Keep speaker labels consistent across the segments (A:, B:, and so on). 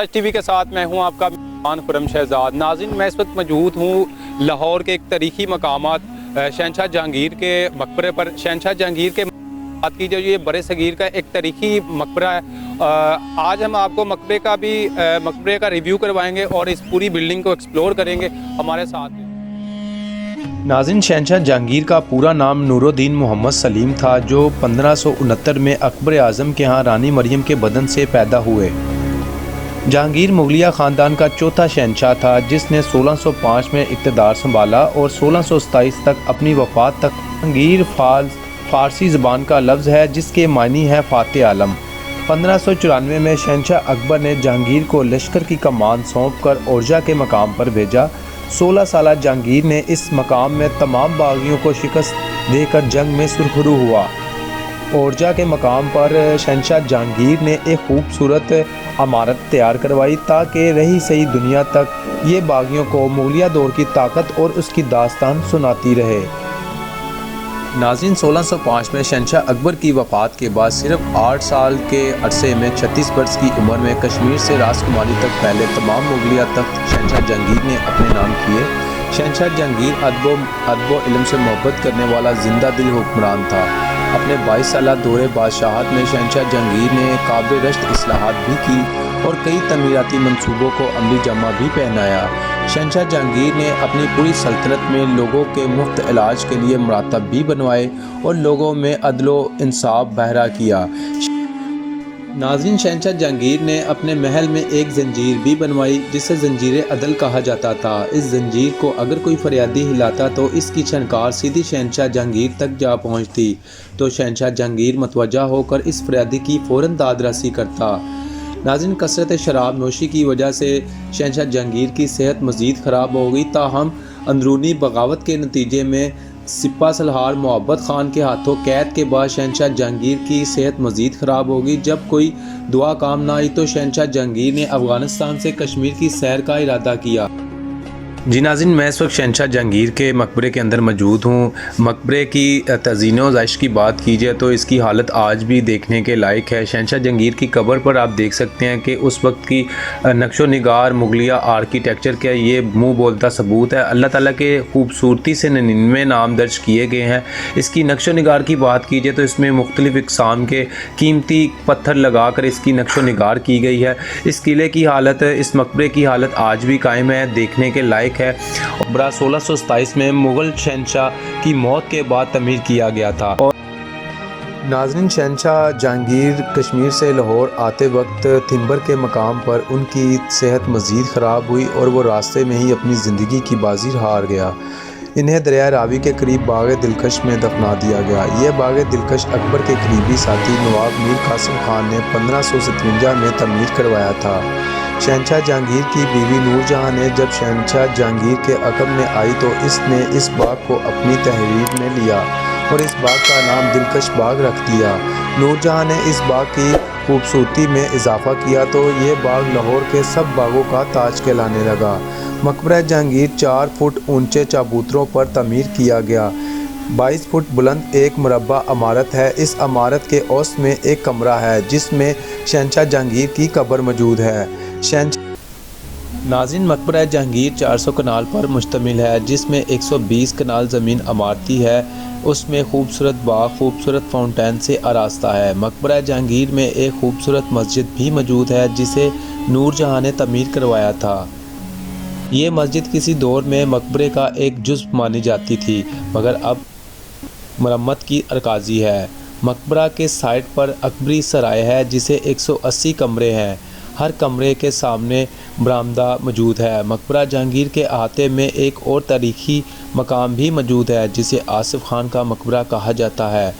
A: سچ T V کے ساتھ میں ہوں آپ کا میزبان خرم شہزاد۔ ناظرین، میں اس وقت موجود ہوں لاہور کے ایک تاریخی مقامات شہنشاہ جہانگیر کے مقبرے پر۔ شہنشاہ جہانگیر کے بات کی جو یہ برے صغیر کا ایک تاریخی مقبرہ ہے۔ آج ہم آپ کو مقبرے کا ریویو کروائیں گے اور اس پوری بلڈنگ کو ایکسپلور کریں گے، ہمارے ساتھ۔
B: ناظرین، شہنشاہ جہانگیر کا پورا نام نور الدین محمد سلیم تھا، جو 1569 میں اکبر اعظم کے ہاں رانی مریم کے بدن سے پیدا ہوئے۔ جہانگیر مغلیہ خاندان کا چوتھا شہنشاہ تھا، جس نے 1605 میں اقتدار سنبھالا اور 1627 تک اپنی وفات تک۔ جہانگیر فارسی زبان کا لفظ ہے جس کے معنی ہے فاتح عالم۔ 1594 میں شہنشاہ اکبر نے جہانگیر کو لشکر کی کمان سونپ کر اورجا کے مقام پر بھیجا۔ 16 سالہ جہانگیر نے اس مقام میں تمام باغیوں کو شکست دے کر جنگ میں سرخرو ہوا۔ اورجا کے مقام پر شہنشاہ جہانگیر نے ایک خوبصورت عمارت تیار کروائی تاکہ رہی سہی دنیا تک یہ باغیوں کو مغلیہ دور کی طاقت اور اس کی داستان سناتی رہے۔ ناظرین، 1605 میں شہنشاہ اکبر کی وفات کے بعد صرف 8 سال کے عرصے میں 36 برس کی عمر میں کشمیر سے راسکمانی تک پھیلے تمام مغلیہ تخت شہنشاہ جہانگیر نے اپنے نام کیے۔ شہنشاہ جہانگیر ادب و علم سے محبت کرنے والا زندہ دل حکمران تھا۔ اپنے 22 سالہ دور بادشاہت میں شہنشاہ جہانگیر نے قابل رشد اصلاحات بھی کی اور کئی تعمیراتی منصوبوں کو عملی جامہ بھی پہنایا۔ شہنشاہ جہانگیر نے اپنی پوری سلطنت میں لوگوں کے مفت علاج کے لیے مراتب بھی بنوائے اور لوگوں میں عدل و انصاف بہرا کیا۔ ناظرین، شہنشاہ جہانگیر نے اپنے محل میں ایک زنجیر بھی بنوائی جسے زنجیر عدل کہا جاتا تھا۔ اس زنجیر کو اگر کوئی فریادی ہلاتا تو اس کی چھنکار سیدھی شہنشاہ جہانگیر تک جا پہنچتی تو شہنشاہ جہانگیر متوجہ ہو کر اس فریادی کی فوراً داد رسی کرتا۔ ناظرین، کثرت شراب نوشی کی وجہ سے شہنشاہ جہانگیر کی صحت مزید خراب ہو گئی، تاہم اندرونی بغاوت کے نتیجے میں سپہ سالار محبت خان کے ہاتھوں قید کے بعد شہنشاہ جہانگیر کی صحت مزید خراب ہو گئی۔ جب کوئی دعا کام نہ آئی تو شہنشاہ جہانگیر نے افغانستان سے کشمیر کی سیر کا ارادہ کیا۔ جی ناظرین، میں اس وقت شہنشاہ جہانگیر کے مقبرے کے اندر موجود ہوں۔ مقبرے کی تزئین و آرائش کی بات کیجیے تو اس کی حالت آج بھی دیکھنے کے لائق ہے۔ شہنشاہ جہانگیر کی قبر پر آپ دیکھ سکتے ہیں کہ اس وقت کی نقش و نگار مغلیہ آرکیٹیکچر کا یہ منہ بولتا ثبوت ہے۔ اللہ تعالیٰ کے خوبصورتی سے 99 نام درج کیے گئے ہیں۔ اس کی نقش و نگار کی بات کیجیے تو اس میں مختلف اقسام کے قیمتی پتھر لگا کر اس کی نقش و نگار کی گئی ہے۔ اس قلعے کی حالت، اس مقبرے کی حالت آج بھی قائم ہے، دیکھنے کے لائق ہے۔ مقبرہ 1627 میں مغل شہنشاہ کی موت کے بعد تعمیر کیا گیا تھا۔ ناظرین، شہنشاہ جہانگیر کشمیر سے لاہور آتے وقت تھمبر کے مقام پر ان کی صحت مزید خراب ہوئی اور وہ راستے میں ہی اپنی زندگی کی بازی ہار گیا۔ انہیں دریائے راوی کے قریب باغ دلکش میں دفنا دیا گیا۔ یہ باغ دلکش اکبر کے قریبی ساتھی نواب میر قاسم خان نے 1557 میں تعمیر کروایا تھا۔ شہنشاہ جہانگیر کی بیوی نور جہاں نے جب شہنشاہ جہانگیر کے عقب میں آئی تو اس نے اس باغ کو اپنی تحریر میں لیا اور اس باغ کا نام دلکش باغ رکھ دیا۔ نور جہاں نے اس باغ کی خوبصورتی میں اضافہ کیا تو یہ باغ لاہور کے سب باغوں کا تاج کہلانے لگا۔ مقبرہ جہانگیر 4 فٹ اونچے چابوتروں پر تعمیر کیا گیا۔ 22 فٹ بلند ایک مربع عمارت ہے۔ اس عمارت کے اوسط میں ایک کمرہ ہے جس میں شہنشاہ جہانگیر کی قبر موجود ہے۔ ناظرین، مقبرہ جہانگیر 400 کنال پر مشتمل ہے جس میں 120 کنال زمین عمارتی ہے۔ اس میں خوبصورت باغ خوبصورت فاؤنٹین سے آراستہ ہے۔ مقبرہ جہانگیر میں ایک خوبصورت مسجد بھی موجود ہے جسے نور جہاں نے تعمیر کروایا تھا۔ یہ مسجد کسی دور میں مقبرے کا ایک جزو مانی جاتی تھی مگر اب مرمت کی عکاسی ہے۔ مقبرہ کے سائٹ پر اکبری سرائے ہے جسے 180 کمرے ہیں۔ ہر کمرے کے سامنے برآمدہ موجود ہے۔ مقبرہ جہانگیر کے احاطے میں ایک اور تاریخی مقام بھی موجود ہے جسے آصف خان کا مقبرہ کہا جاتا ہے۔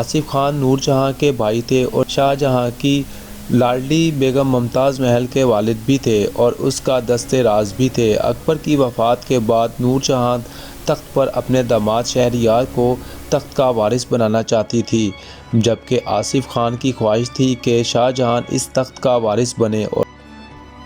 B: آصف خان نور جہاں کے بھائی تھے اور شاہ جہاں کی لاڈلی بیگم ممتاز محل کے والد بھی تھے اور اس کا دست راز بھی تھے۔ اکبر کی وفات کے بعد نور جہاں تخت پر اپنے داماد شہریار کو تخت کا وارث بنانا چاہتی تھی، جبکہ آصف خان کی خواہش تھی کہ شاہ جہاں اس تخت کا وارث بنے اور